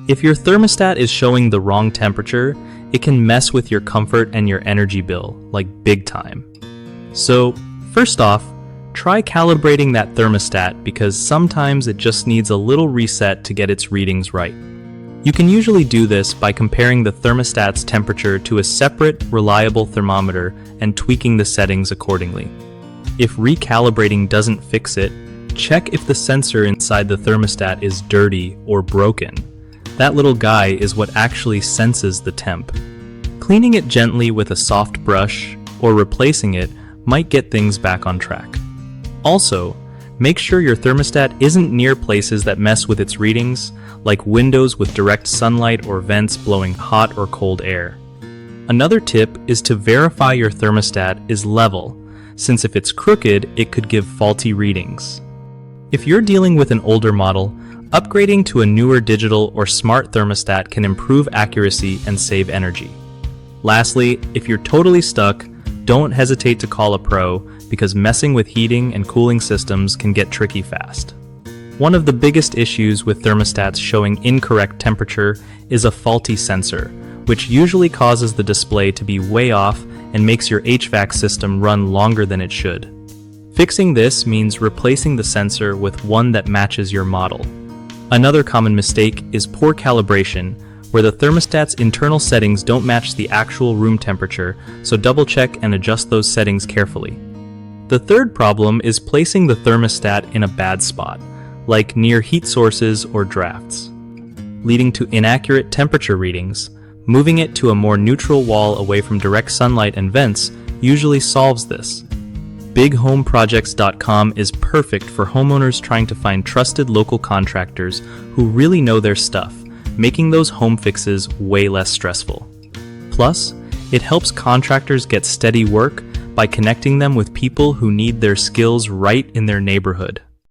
If your thermostat is showing the wrong temperature, it can mess with your comfort and your energy bill, like big time. So, first off, try calibrating that thermostat because sometimes it just needs a little reset to get its readings right. You can usually do this by comparing the thermostat's temperature to a separate, reliable thermometer and tweaking the settings accordingly. If recalibrating doesn't fix it, check if the sensor inside the thermostat is dirty or broken. That little guy is what actually senses the temp. Cleaning it gently with a soft brush or replacing it might get things back on track. Also, make sure your thermostat isn't near places that mess with its readings, like windows with direct sunlight or vents blowing hot or cold air. Another tip is to verify your thermostat is level, since if it's crooked, it could give faulty readings. If you're dealing with an older model, upgrading to a newer digital or smart thermostat can improve accuracy and save energy. Lastly, if you're totally stuck, don't hesitate to call a pro because messing with heating and cooling systems can get tricky fast. One of the biggest issues with thermostats showing incorrect temperature is a faulty sensor, which usually causes the display to be way off and makes your HVAC system run longer than it should. Fixing this means replacing the sensor with one that matches your model. Another common mistake is poor calibration, where the thermostat's internal settings don't match the actual room temperature, so double-check and adjust those settings carefully. The third problem is placing the thermostat in a bad spot, like near heat sources or drafts, leading to inaccurate temperature readings. Moving it to a more neutral wall away from direct sunlight and vents usually solves this. BigHomeProjects.com is perfect for homeowners trying to find trusted local contractors who really know their stuff, making those home fixes way less stressful. Plus, it helps contractors get steady work by connecting them with people who need their skills right in their neighborhood.